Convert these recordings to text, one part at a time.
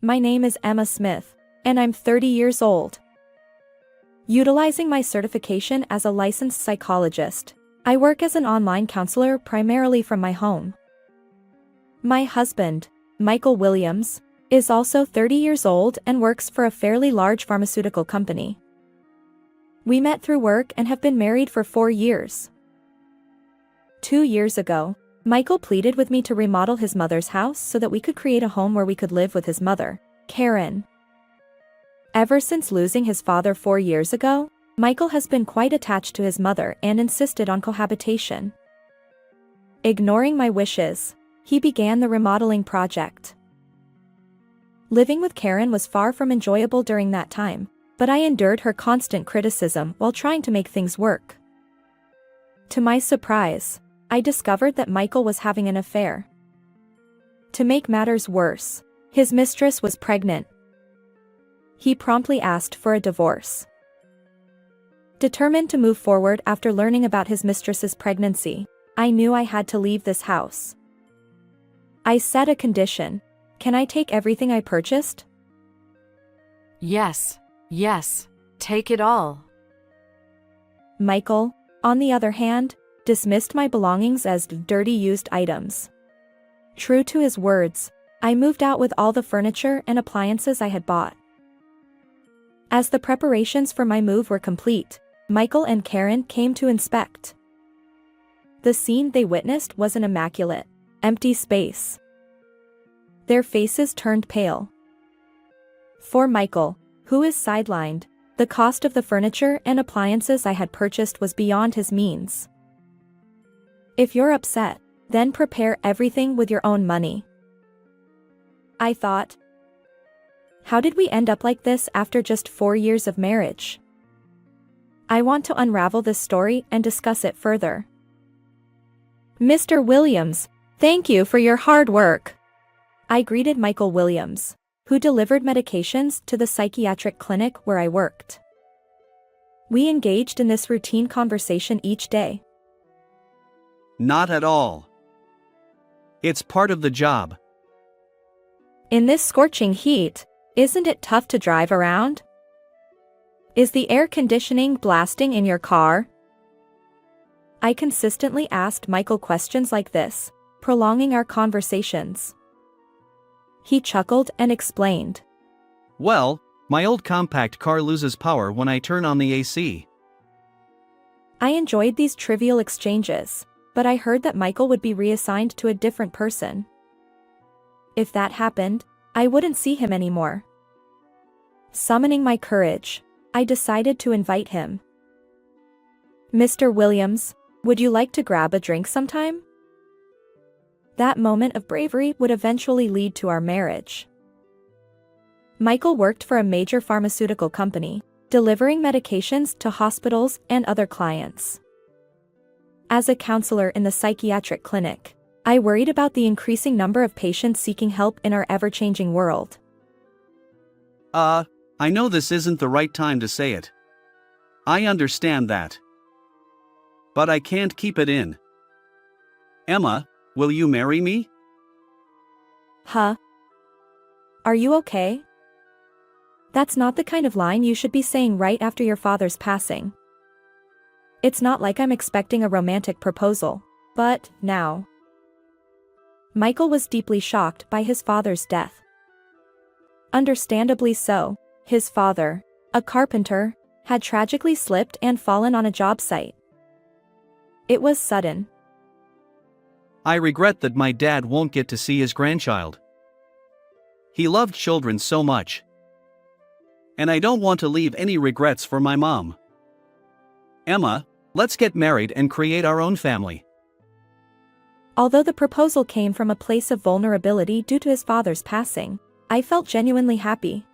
My name is Emma Smith, and I'm 30 years old. Utilizing my certification as a licensed psychologist, I work as an online counselor primarily from my home. My husband, Michael Williams, is also 30 years old and works for a fairly large pharmaceutical company. We met through work and have been married for 4 years. 2 years ago, Michael pleaded with me to remodel his mother's house so that we could create a home where we could live with his mother, Karen. Ever since losing his father 4 years ago, Michael has been quite attached to his mother and insisted on cohabitation. Ignoring my wishes, he began the remodeling project. Living with Karen was far from enjoyable during that time, but I endured her constant criticism while trying to make things work. To my surprise, I discovered that Michael was having an affair. To make matters worse, his mistress was pregnant. He promptly asked for a divorce. Determined to move forward after learning about his mistress's pregnancy, I knew I had to leave this house. I set a condition. Can I take everything I purchased? Yes, take it all. Michael, on the other hand, dismissed my belongings as dirty used items. True to his words, I moved out with all the furniture and appliances I had bought. As the preparations for my move were complete, Michael and Karen came to inspect. The scene they witnessed was an immaculate, empty space. Their faces turned pale. For Michael, who is sidelined, the cost of the furniture and appliances I had purchased was beyond his means. If you're upset, then prepare everything with your own money. I thought. How did we end up like this after just 4 years of marriage? I want to unravel this story and discuss it further. Mr. Williams, thank you for your hard work. I greeted Michael Williams, who delivered medications to the psychiatric clinic where I worked. We engaged in this routine conversation each day. Not at all. It's part of the job. In this scorching heat, isn't it tough to drive around? Is the air conditioning blasting in your car? I consistently asked Michael questions like this, prolonging our conversations. He chuckled and explained. Well, my old compact car loses power when I turn on the AC. I enjoyed these trivial exchanges, but I heard that Michael would be reassigned to a different person. If that happened, I wouldn't see him anymore. Summoning my courage, I decided to invite him. Mr. Williams, would you like to grab a drink sometime? That moment of bravery would eventually lead to our marriage. Michael worked for a major pharmaceutical company, delivering medications to hospitals and other clients. As a counselor in the psychiatric clinic, I worried about the increasing number of patients seeking help in our ever-changing world. I know this isn't the right time to say it. I understand that. But I can't keep it in. Emma, will you marry me? Huh? Are you okay? That's not the kind of line you should be saying right after your father's passing. It's not like I'm expecting a romantic proposal, but now. Michael was deeply shocked by his father's death. Understandably so, his father, a carpenter, had tragically slipped and fallen on a job site. It was sudden. I regret that my dad won't get to see his grandchild. He loved children so much. And I don't want to leave any regrets for my mom. Emma, let's get married and create our own family. Although the proposal came from a place of vulnerability due to his father's passing, I felt genuinely happy.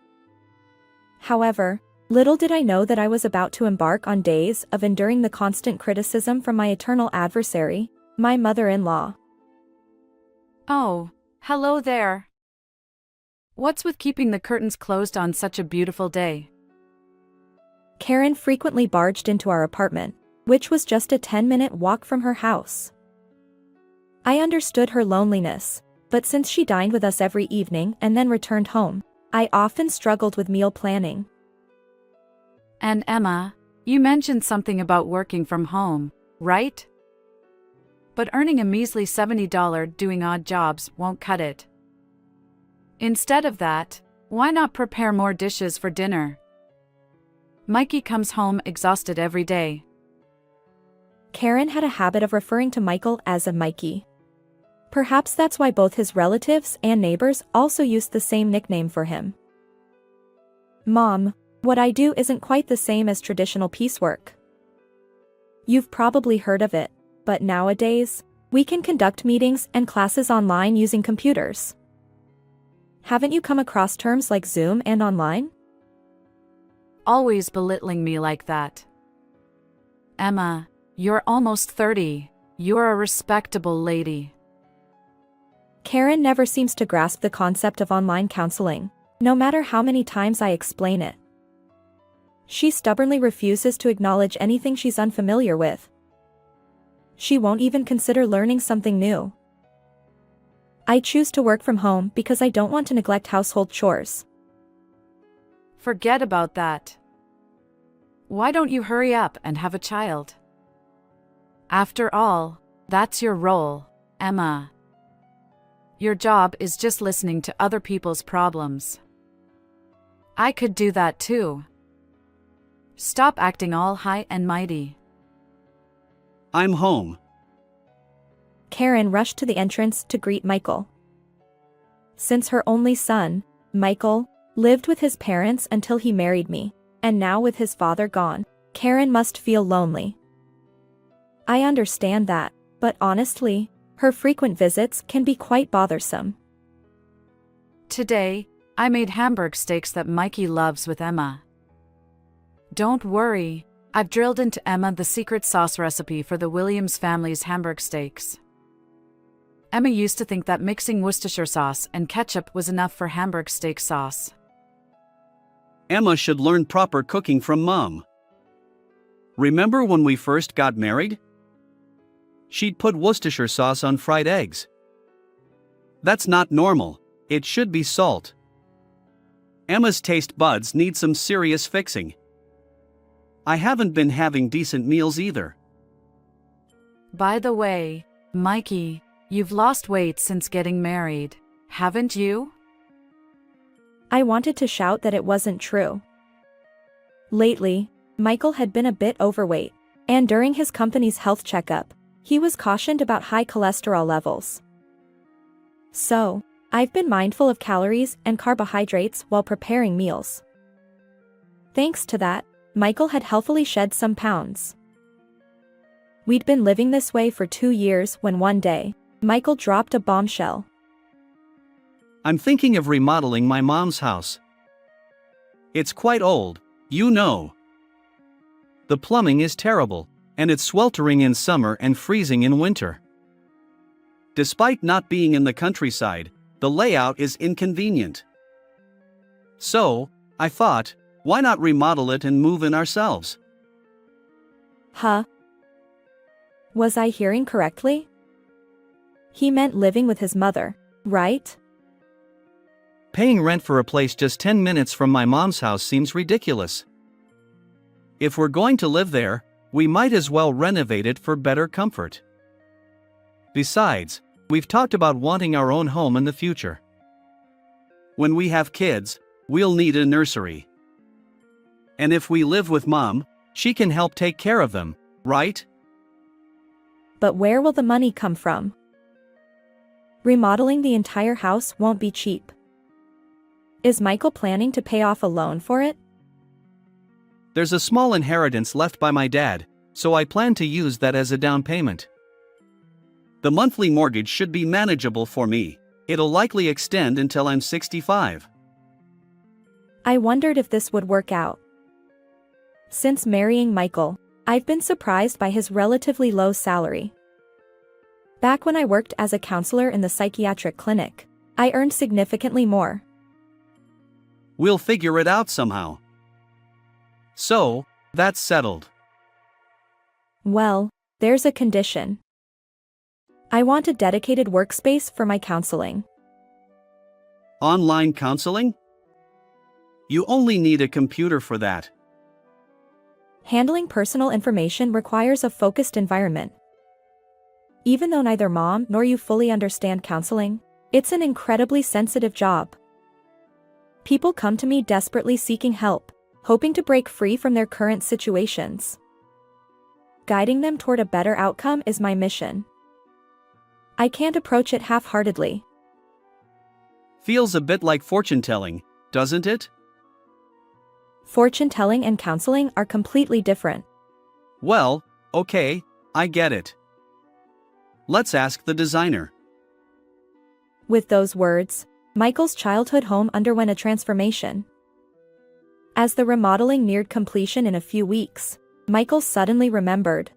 However, little did I know that I was about to embark on days of enduring the constant criticism from my eternal adversary, my mother-in-law. Oh, hello there. What's with keeping the curtains closed on such a beautiful day? Karen frequently barged into our apartment, which was just a 10-minute walk from her house. I understood her loneliness, but since she dined with us every evening and then returned home, I often struggled with meal planning. And Emma, you mentioned something about working from home, right? But earning a measly $70 doing odd jobs won't cut it. Instead of that, why not prepare more dishes for dinner? Mikey comes home exhausted every day. Karen had a habit of referring to Michael as a Mikey. Perhaps that's why both his relatives and neighbors also used the same nickname for him. Mom, what I do isn't quite the same as traditional piecework. You've probably heard of it, but nowadays, we can conduct meetings and classes online using computers. Haven't you come across terms like Zoom and online? Always belittling me like that. Emma, you're almost 30. You're a respectable lady. Karen never seems to grasp the concept of online counseling, no matter how many times I explain it. She stubbornly refuses to acknowledge anything she's unfamiliar with. She won't even consider learning something new. I choose to work from home because I don't want to neglect household chores. Forget about that. Why don't you hurry up and have a child? After all, that's your role, Emma. Your job is just listening to other people's problems. I could do that too. Stop acting all high and mighty. I'm home. Karen rushed to the entrance to greet Michael. Since her only son, Michael, lived with his parents until he married me, and now with his father gone, Karen must feel lonely. I understand that, but honestly, her frequent visits can be quite bothersome. Today, I made Hamburg steaks that Mikey loves with Emma. Don't worry, I've drilled into Emma the secret sauce recipe for the Williams family's Hamburg steaks. Emma used to think that mixing Worcestershire sauce and ketchup was enough for Hamburg steak sauce. Emma should learn proper cooking from Mom. Remember when we first got married? She'd put Worcestershire sauce on fried eggs. That's not normal, it should be salt. Emma's taste buds need some serious fixing. I haven't been having decent meals either. By the way, Mikey, you've lost weight since getting married, haven't you? I wanted to shout that it wasn't true. Lately, Michael had been a bit overweight, and during his company's health checkup, he was cautioned about high cholesterol levels. So, I've been mindful of calories and carbohydrates while preparing meals. Thanks to that, Michael had healthily shed some pounds. We'd been living this way for 2 years when one day, Michael dropped a bombshell. I'm thinking of remodeling my mom's house. It's quite old, you know. The plumbing is terrible, and it's sweltering in summer and freezing in winter. Despite not being in the countryside, the layout is inconvenient. So, I thought, why not remodel it and move in ourselves? Huh? Was I hearing correctly? He meant living with his mother, right? Paying rent for a place just 10 minutes from my mom's house seems ridiculous. If we're going to live there, we might as well renovate it for better comfort. Besides, we've talked about wanting our own home in the future. When we have kids, we'll need a nursery. And if we live with Mom, she can help take care of them, right? But where will the money come from? Remodeling the entire house won't be cheap. Is Michael planning to pay off a loan for it? There's a small inheritance left by my dad, so I plan to use that as a down payment. The monthly mortgage should be manageable for me. It'll likely extend until I'm 65. I wondered if this would work out. Since marrying Michael, I've been surprised by his relatively low salary. Back when I worked as a counselor in the psychiatric clinic, I earned significantly more. We'll figure it out somehow. So, that's settled. Well, there's a condition. I want a dedicated workspace for my counseling. Online counseling? You only need a computer for that. Handling personal information requires a focused environment. Even though neither mom nor you fully understand counseling, it's an incredibly sensitive job. People come to me desperately seeking help, hoping to break free from their current situations. Guiding them toward a better outcome is my mission. I can't approach it half-heartedly. Feels a bit like fortune-telling, doesn't it? Fortune-telling and counseling are completely different. Well, okay, I get it. Let's ask the designer. With those words, Michael's childhood home underwent a transformation. As the remodeling neared completion in a few weeks, Michael suddenly remembered.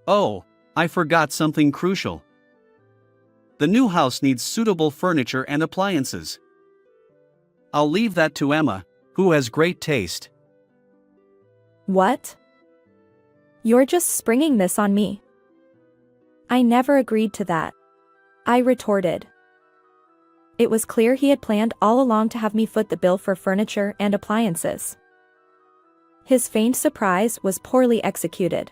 Oh, I forgot something crucial. The new house needs suitable furniture and appliances. I'll leave that to Emma, who has great taste. What? You're just springing this on me. I never agreed to that, I retorted. It was clear he had planned all along to have me foot the bill for furniture and appliances. His feigned surprise was poorly executed.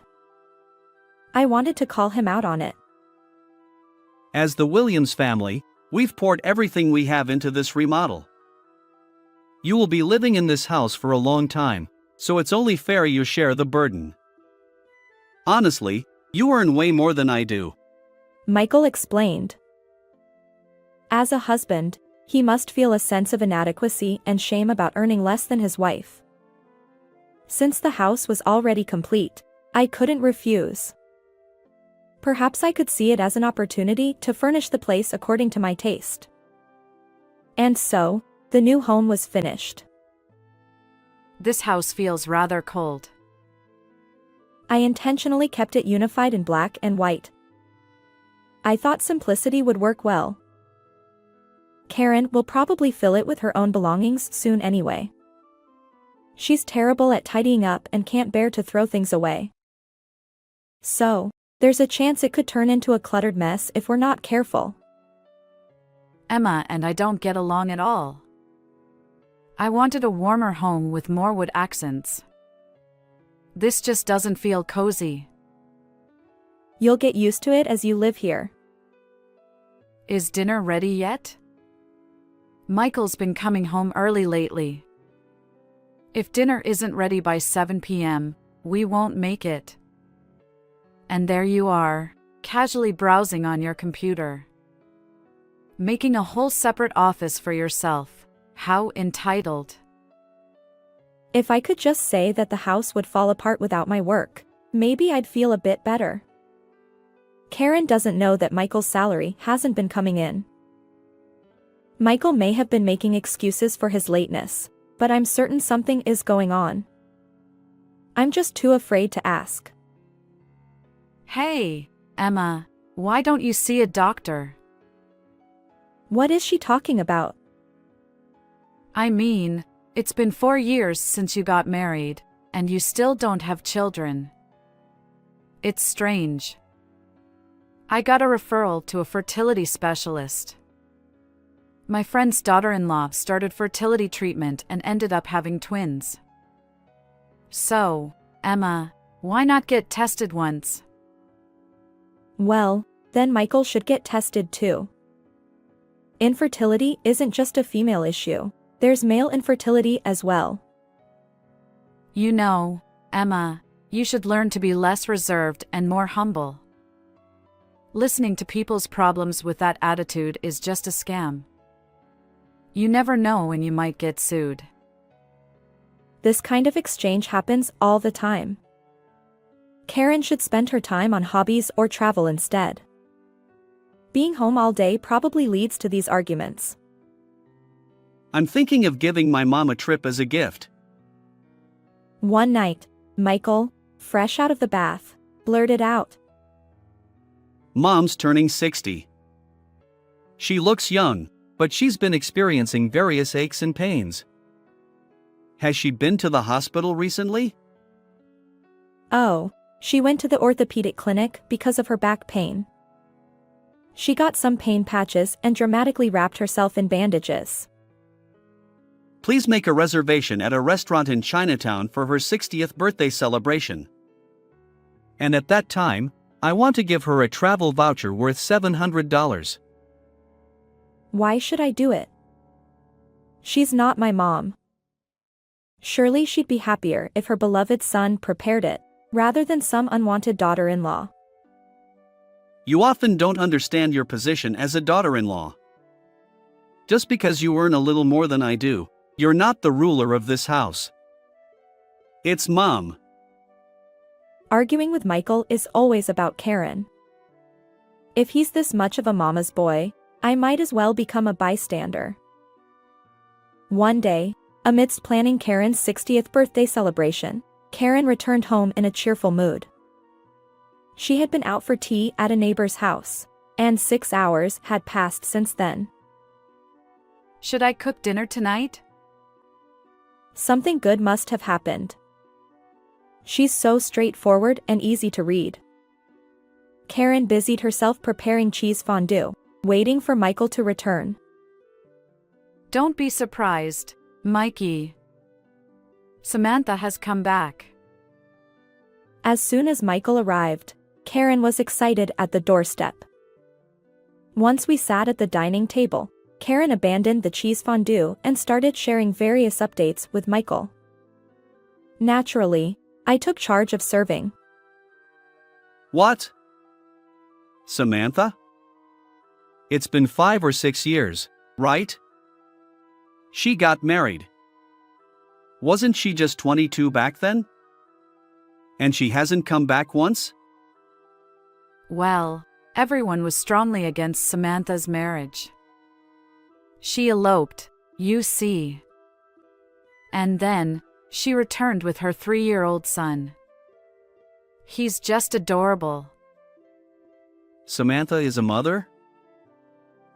I wanted to call him out on it. As the Williams family, we've poured everything we have into this remodel. You will be living in this house for a long time, so it's only fair you share the burden. Honestly, you earn way more than I do. Michael explained. As a husband, he must feel a sense of inadequacy and shame about earning less than his wife. Since the house was already complete, I couldn't refuse. Perhaps I could see it as an opportunity to furnish the place according to my taste. And so, the new home was finished. This house feels rather cold. I intentionally kept it unified in black and white. I thought simplicity would work well. Karen will probably fill it with her own belongings soon anyway. She's terrible at tidying up and can't bear to throw things away. So, there's a chance it could turn into a cluttered mess if we're not careful. Emma and I don't get along at all. I wanted a warmer home with more wood accents. This just doesn't feel cozy. You'll get used to it as you live here. Is dinner ready yet? Michael's been coming home early lately. If dinner isn't ready by 7 p.m., we won't make it. And there you are, casually browsing on your computer. Making a whole separate office for yourself. How entitled. If I could just say that the house would fall apart without my work, maybe I'd feel a bit better. Karen doesn't know that Michael's salary hasn't been coming in. Michael may have been making excuses for his lateness, but I'm certain something is going on. I'm just too afraid to ask. Hey, Emma, why don't you see a doctor? What is she talking about? I mean, it's been 4 years since you got married, and you still don't have children. It's strange. I got a referral to a fertility specialist. My friend's daughter-in-law started fertility treatment and ended up having twins. So, Emma, why not get tested once? Well, then Michael should get tested too. Infertility isn't just a female issue, there's male infertility as well. You know, Emma, you should learn to be less reserved and more humble. Listening to people's problems with that attitude is just a scam. You never know when you might get sued. This kind of exchange happens all the time. Karen should spend her time on hobbies or travel instead. Being home all day probably leads to these arguments. I'm thinking of giving my mom a trip as a gift. One night, Michael, fresh out of the bath, blurted out. Mom's turning 60. She looks young, but she's been experiencing various aches and pains. Has she been to the hospital recently? Oh, she went to the orthopedic clinic because of her back pain. She got some pain patches and dramatically wrapped herself in bandages. Please make a reservation at a restaurant in Chinatown for her 60th birthday celebration. And at that time, I want to give her a travel voucher worth $700. Why should I do it? She's not my mom. Surely she'd be happier if her beloved son prepared it, rather than some unwanted daughter-in-law. You often don't understand your position as a daughter-in-law. Just because you earn a little more than I do, you're not the ruler of this house. It's Mom. Arguing with Michael is always about Karen. If he's this much of a mama's boy, I might as well become a bystander. One day, amidst planning Karen's 60th birthday celebration, Karen returned home in a cheerful mood. She had been out for tea at a neighbor's house, and 6 hours had passed since then. Should I cook dinner tonight? Something good must have happened. She's so straightforward and easy to read. Karen busied herself preparing cheese fondue, waiting for Michael to return. Don't be surprised, Mikey. Samantha has come back. As soon as Michael arrived, Karen was excited at the doorstep. Once we sat at the dining table, Karen abandoned the cheese fondue and started sharing various updates with Michael. Naturally, I took charge of serving. What? Samantha? It's been 5 or 6 years, right? She got married. Wasn't she just 22 back then? And she hasn't come back once? Well, everyone was strongly against Samantha's marriage. She eloped, you see. And then, she returned with her 3-year-old son. He's just adorable. Samantha is a mother?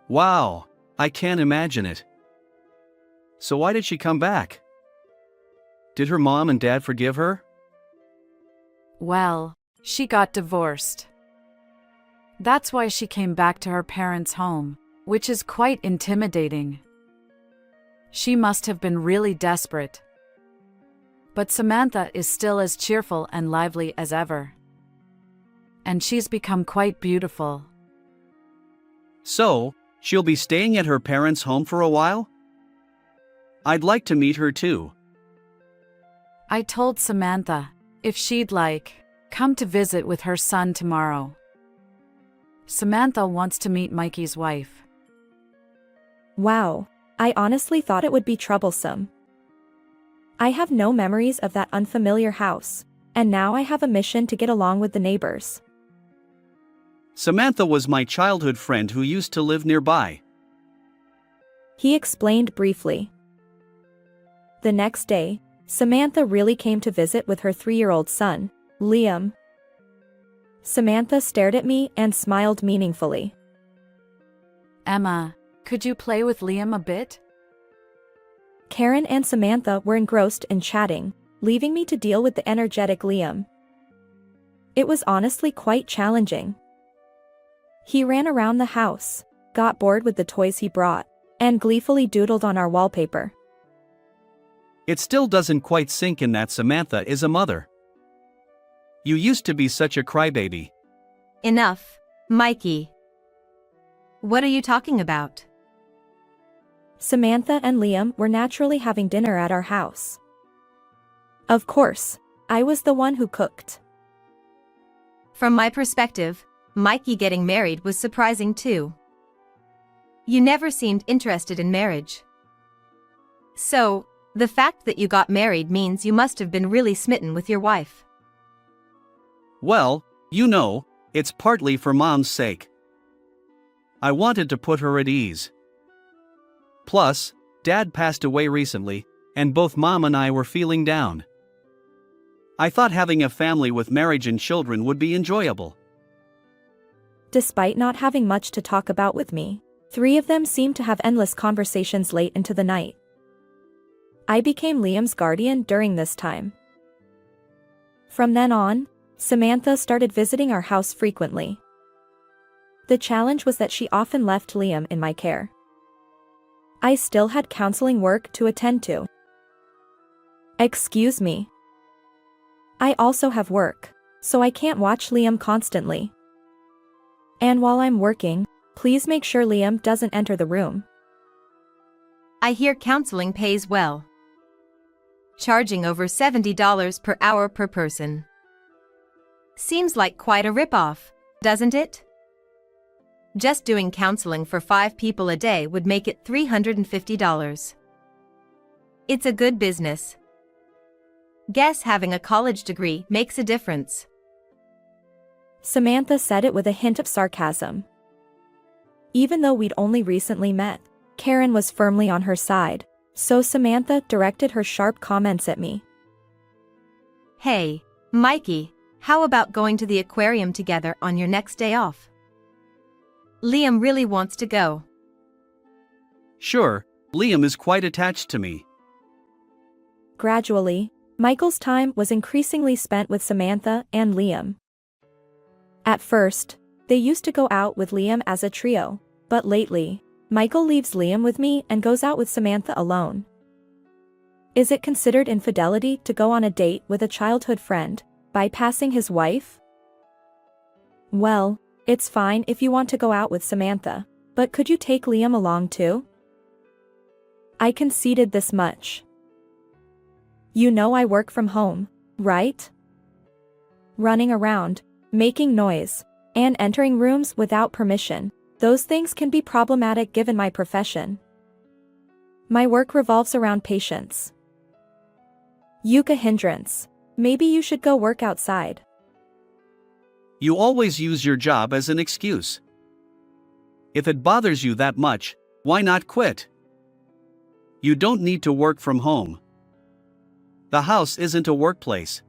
Wow, I can't imagine it. So why did she come back? Did her mom and dad forgive her? Well, she got divorced. That's why she came back to her parents' home, which is quite intimidating. She must have been really desperate. But Samantha is still as cheerful and lively as ever. And she's become quite beautiful. So, she'll be staying at her parents' home for a while? I'd like to meet her too. I told Samantha, if she'd come to visit with her son tomorrow. Samantha wants to meet Mikey's wife. Wow, I honestly thought it would be troublesome. I have no memories of that unfamiliar house, and now I have a mission to get along with the neighbors. Samantha was my childhood friend who used to live nearby. He explained briefly. The next day, Samantha really came to visit with her 3-year-old son, Liam. Samantha stared at me and smiled meaningfully. Emma, could you play with Liam a bit? Karen and Samantha were engrossed in chatting, leaving me to deal with the energetic Liam. It was honestly quite challenging. He ran around the house, got bored with the toys he brought, and gleefully doodled on our wallpaper. It still doesn't quite sink in that Samantha is a mother. You used to be such a crybaby. Enough, Mikey. What are you talking about? Samantha and Liam were naturally having dinner at our house. Of course, I was the one who cooked. From my perspective, Mikey getting married was surprising too. You never seemed interested in marriage. So, the fact that you got married means you must have been really smitten with your wife. Well, you know, it's partly for Mom's sake. I wanted to put her at ease. Plus, Dad passed away recently, and both Mom and I were feeling down. I thought having a family with marriage and children would be enjoyable. Despite not having much to talk about with me, 3 of them seemed to have endless conversations late into the night. I became Liam's guardian during this time. From then on, Samantha started visiting our house frequently. The challenge was that she often left Liam in my care. I still had counseling work to attend to. Excuse me. I also have work, so I can't watch Liam constantly. And while I'm working, please make sure Liam doesn't enter the room. I hear counseling pays well. Charging over $70 per hour per person. Seems like quite a ripoff, doesn't it? Just doing counseling for 5 people a day would make it $350. It's a good business. Guess having a college degree makes a difference. Samantha said it with a hint of sarcasm. Even though we'd only recently met, Karen was firmly on her side, so Samantha directed her sharp comments at me. Hey, Mikey, how about going to the aquarium together on your next day off? Liam really wants to go. Sure, Liam is quite attached to me. Gradually, Michael's time was increasingly spent with Samantha and Liam. At first, they used to go out with Liam as a trio, but lately, Michael leaves Liam with me and goes out with Samantha alone. Is it considered infidelity to go on a date with a childhood friend, bypassing his wife? Well, it's fine if you want to go out with Samantha, but could you take Liam along too? I conceded this much. You know I work from home, right? Running around, making noise, and entering rooms without permission, those things can be problematic given my profession. My work revolves around patients. Yuka hindrance. Maybe you should go work outside. You always use your job as an excuse. If it bothers you that much, why not quit? You don't need to work from home. The house isn't a workplace.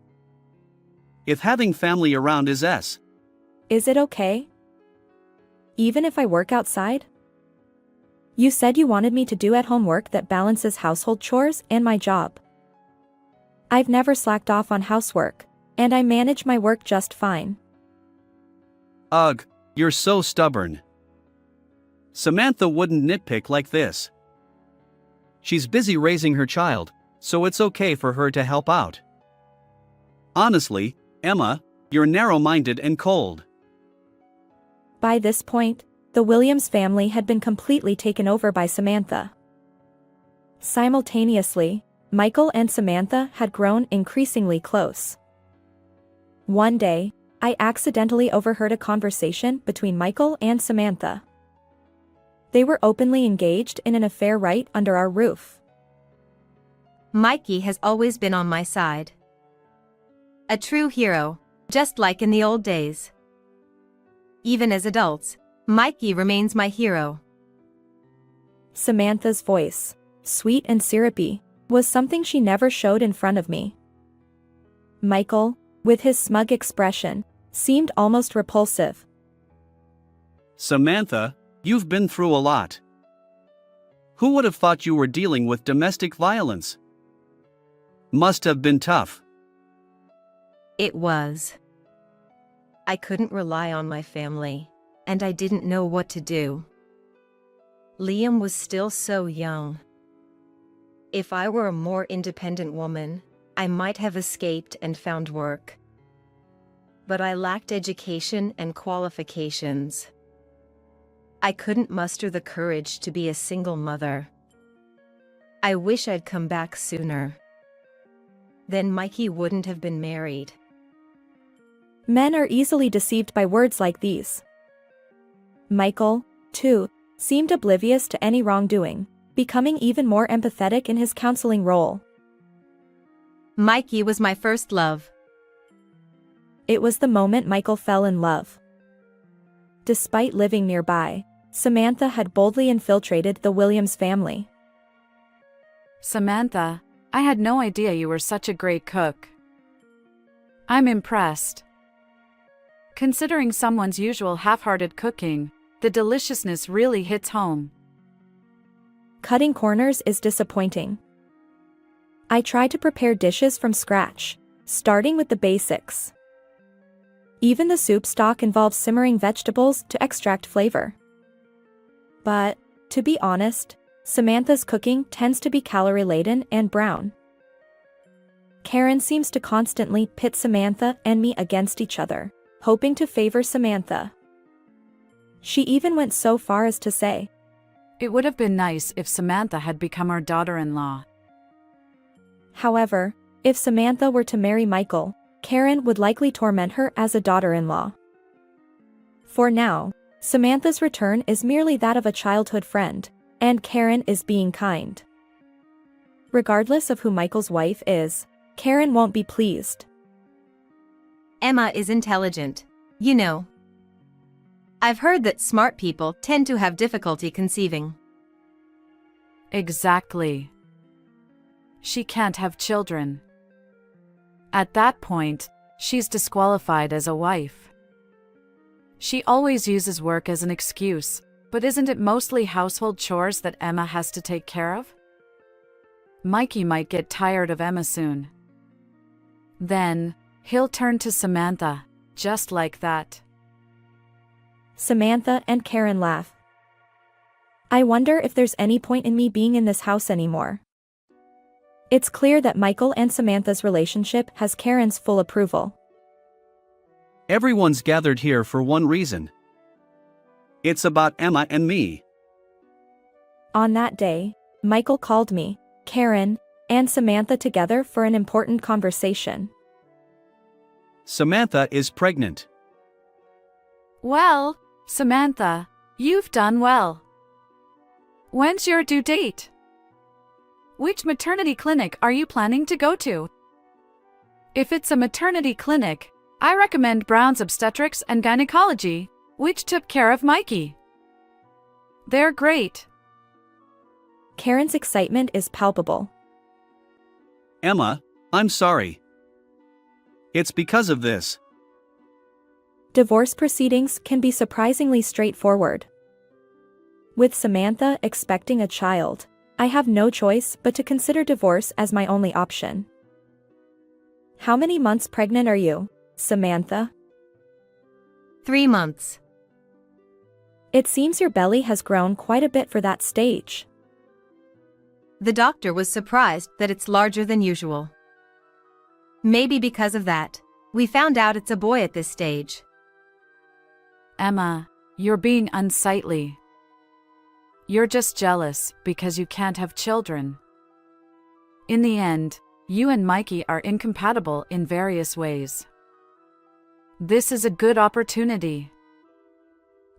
If having family around is Is it okay? Even if I work outside? You said you wanted me to do at-home work that balances household chores and my job. I've never slacked off on housework, and I manage my work just fine. Ugh, you're so stubborn. Samantha wouldn't nitpick like this. She's busy raising her child, so it's okay for her to help out. Honestly, Emma, you're narrow-minded and cold. By this point, the Williams family had been completely taken over by Samantha. Simultaneously, Michael and Samantha had grown increasingly close. One day, I accidentally overheard a conversation between Michael and Samantha. They were openly engaged in an affair right under our roof. Mikey has always been on my side. A true hero, just like in the old days. Even as adults, Mikey remains my hero. Samantha's voice, sweet and syrupy, was something she never showed in front of me. Michael, with his smug expression, seemed almost repulsive. Samantha, you've been through a lot. Who would have thought you were dealing with domestic violence? Must have been tough. It was. I couldn't rely on my family, and I didn't know what to do. Liam was still so young. If I were a more independent woman, I might have escaped and found work. But I lacked education and qualifications. I couldn't muster the courage to be a single mother. I wish I'd come back sooner. Then Mikey wouldn't have been married. Men are easily deceived by words like these. Michael, too, seemed oblivious to any wrongdoing, becoming even more empathetic in his counseling role. Mikey was my first love. It was the moment Michael fell in love. Despite living nearby, Samantha had boldly infiltrated the Williams family. Samantha, I had no idea you were such a great cook. I'm impressed. Considering someone's usual half-hearted cooking, the deliciousness really hits home. Cutting corners is disappointing. I try to prepare dishes from scratch, starting with the basics. Even the soup stock involves simmering vegetables to extract flavor. But, to be honest, Samantha's cooking tends to be calorie-laden and brown. Karen seems to constantly pit Samantha and me against each other, hoping to favor Samantha. She even went so far as to say, It would have been nice if Samantha had become our daughter-in-law. However, if Samantha were to marry Michael, Karen would likely torment her as a daughter-in-law. For now, Samantha's return is merely that of a childhood friend, and Karen is being kind. Regardless of who Michael's wife is, Karen won't be pleased. Emma is intelligent. You know. I've heard that smart people tend to have difficulty conceiving. Exactly. She can't have children. At that point, she's disqualified as a wife. She always uses work as an excuse, but isn't it mostly household chores that Emma has to take care of? Mikey might get tired of Emma soon. Then, he'll turn to Samantha, just like that. Samantha and Karen laugh. I wonder if there's any point in me being in this house anymore. It's clear that Michael and Samantha's relationship has Karen's full approval. Everyone's gathered here for one reason. It's about Emma and me. On that day, Michael called me, Karen, and Samantha together for an important conversation. Samantha is pregnant. Well, Samantha, you've done well. When's your due date? Which maternity clinic are you planning to go to? If it's a maternity clinic, I recommend Brown's Obstetrics and Gynecology, which took care of Mikey. They're great. Karen's excitement is palpable. Emma, I'm sorry. It's because of this. Divorce proceedings can be surprisingly straightforward. With Samantha expecting a child, I have no choice but to consider divorce as my only option. How many months pregnant are you, Samantha? 3 months. It seems your belly has grown quite a bit for that stage. The doctor was surprised that it's larger than usual. Maybe because of that, we found out it's a boy at this stage. Emma, you're being unsightly. You're just jealous because you can't have children. In the end, you and Mikey are incompatible in various ways. This is a good opportunity.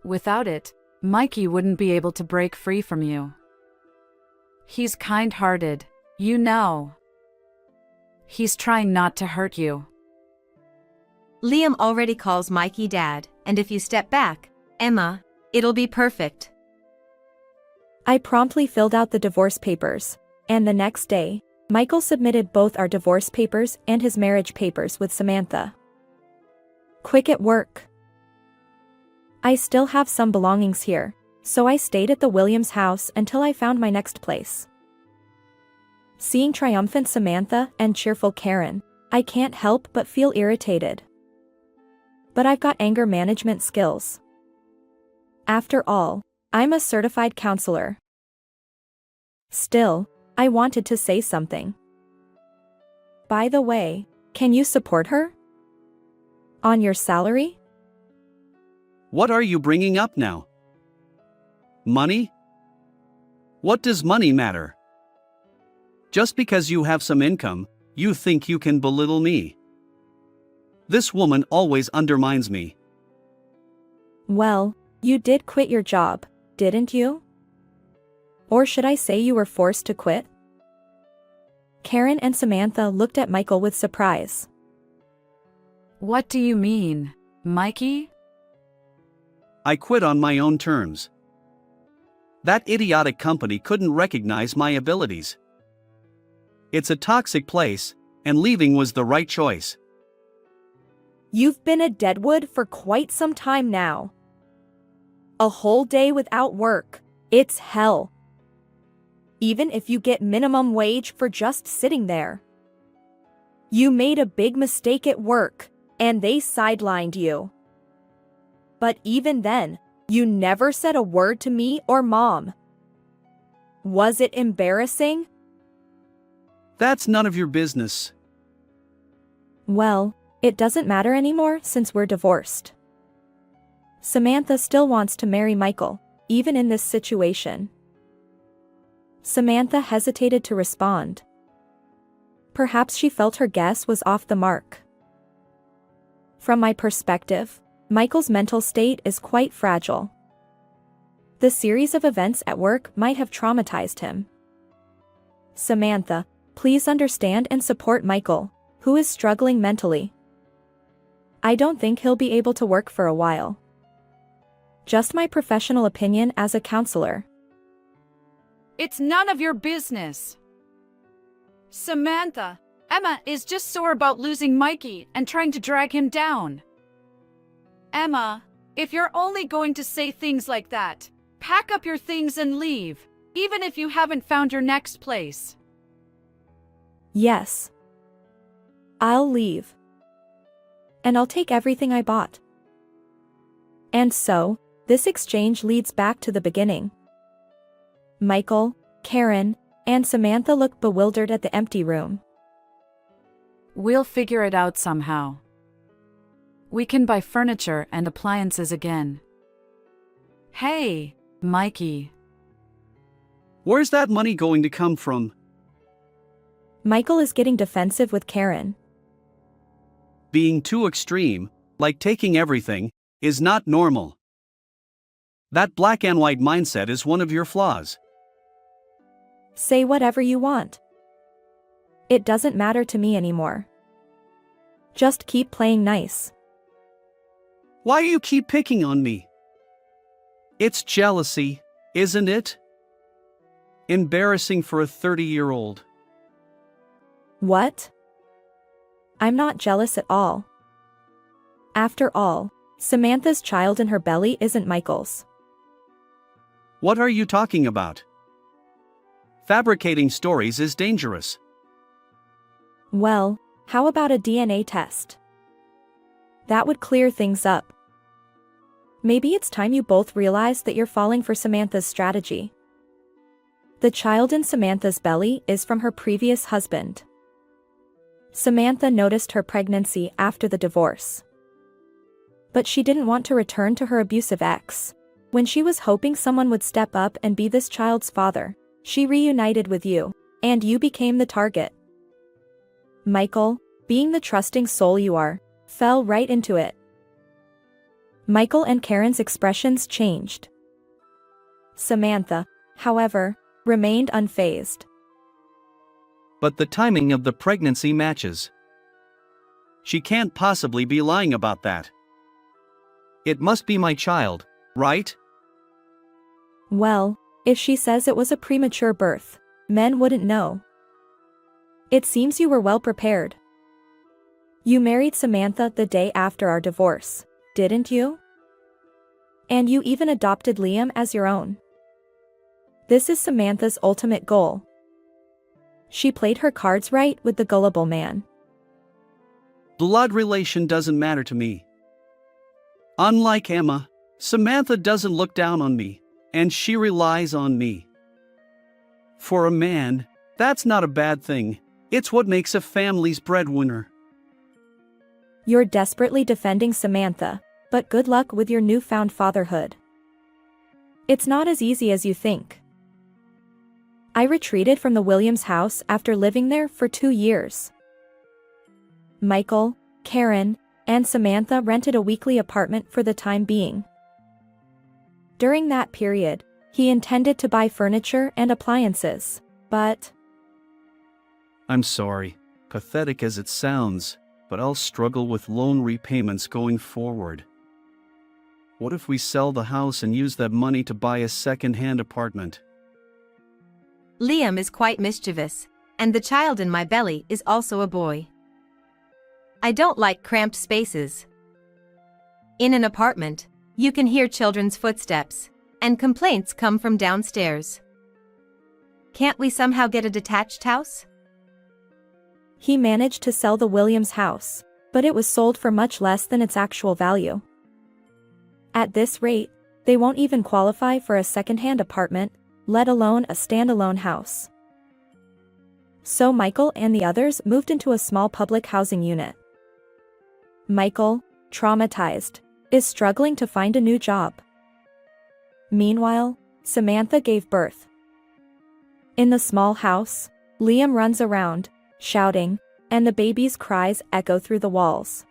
Without it, Mikey wouldn't be able to break free from you. He's kind-hearted, you know. He's trying not to hurt you. Liam already calls Mikey Dad, and if you step back, Emma, it'll be perfect. I promptly filled out the divorce papers, and the next day, Michael submitted both our divorce papers and his marriage papers with Samantha. Quick at work. I still have some belongings here, so I stayed at the Williams house until I found my next place. Seeing triumphant Samantha and cheerful Karen, I can't help but feel irritated. But I've got anger management skills. After all, I'm a certified counselor. Still, I wanted to say something. By the way, can you support her? On your salary? What are you bringing up now? Money? What does money matter? Just because you have some income, you think you can belittle me. This woman always undermines me. Well, you did quit your job, didn't you? Or should I say you were forced to quit? Karen and Samantha looked at Michael with surprise. What do you mean, Mikey? I quit on my own terms. That idiotic company couldn't recognize my abilities. It's a toxic place, and leaving was the right choice. You've been a deadwood for quite some time now. A whole day without work, it's hell. Even if you get minimum wage for just sitting there. You made a big mistake at work, and they sidelined you. But even then, you never said a word to me or Mom. Was it embarrassing? That's none of your business. Well, it doesn't matter anymore since we're divorced. Samantha still wants to marry Michael, even in this situation. Samantha hesitated to respond. Perhaps she felt her guess was off the mark. From my perspective, Michael's mental state is quite fragile. The series of events at work might have traumatized him. Samantha, please understand and support Michael, who is struggling mentally. I don't think he'll be able to work for a while. Just my professional opinion as a counselor. It's none of your business. Samantha, Emma is just sore about losing Mikey and trying to drag him down. Emma, if you're only going to say things like that, pack up your things and leave, even if you haven't found your next place. Yes. I'll leave. And I'll take everything I bought. And so, this exchange leads back to the beginning. Michael, Karen, and Samantha look bewildered at the empty room. We'll figure it out somehow. We can buy furniture and appliances again. Hey, Mikey. Where's that money going to come from? Michael is getting defensive with Karen. Being too extreme, like taking everything, is not normal. That black and white mindset is one of your flaws. Say whatever you want. It doesn't matter to me anymore. Just keep playing nice. Why do you keep picking on me? It's jealousy, isn't it? Embarrassing for a 30-year-old. What? I'm not jealous at all. After all, Samantha's child in her belly isn't Michael's. What are you talking about? Fabricating stories is dangerous. Well, how about a DNA test? That would clear things up. Maybe it's time you both realize that you're falling for Samantha's strategy. The child in Samantha's belly is from her previous husband. Samantha noticed her pregnancy after the divorce. But she didn't want to return to her abusive ex. When she was hoping someone would step up and be this child's father, she reunited with you, and you became the target. Michael, being the trusting soul you are, fell right into it. Michael and Karen's expressions changed. Samantha, however, remained unfazed. But the timing of the pregnancy matches. She can't possibly be lying about that. It must be my child, right? Well, if she says it was a premature birth, men wouldn't know. It seems you were well prepared. You married Samantha the day after our divorce, didn't you? And you even adopted Liam as your own. This is Samantha's ultimate goal. She played her cards right with the gullible man. Blood relation doesn't matter to me. Unlike Emma, Samantha doesn't look down on me, and she relies on me. For a man, that's not a bad thing. It's what makes a family's breadwinner. You're desperately defending Samantha, but good luck with your newfound fatherhood. It's not as easy as you think. I retreated from the Williams house after living there for 2 years. Michael, Karen, and Samantha rented a weekly apartment for the time being. During that period, he intended to buy furniture and appliances, but... I'm sorry, pathetic as it sounds, but I'll struggle with loan repayments going forward. What if we sell the house and use that money to buy a second-hand apartment? Liam is quite mischievous, and the child in my belly is also a boy. I don't like cramped spaces. In an apartment, you can hear children's footsteps, and complaints come from downstairs. Can't we somehow get a detached house? He managed to sell the Williams house, but it was sold for much less than its actual value. At this rate, they won't even qualify for a second-hand apartment, let alone a standalone house. So Michael and the others moved into a small public housing unit. Michael, traumatized, is struggling to find a new job. Meanwhile, Samantha gave birth. In the small house, Liam runs around, shouting, and the baby's cries echo through the walls.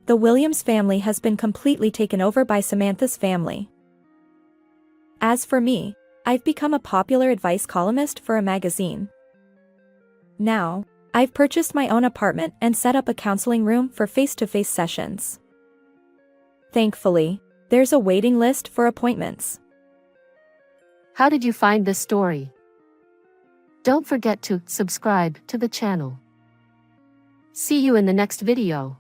The Williams family has been completely taken over by Samantha's family. As for me, I've become a popular advice columnist for a magazine. Now, I've purchased my own apartment and set up a counseling room for face-to-face sessions. Thankfully, there's a waiting list for appointments. How did you find this story? Don't forget to subscribe to the channel. See you in the next video.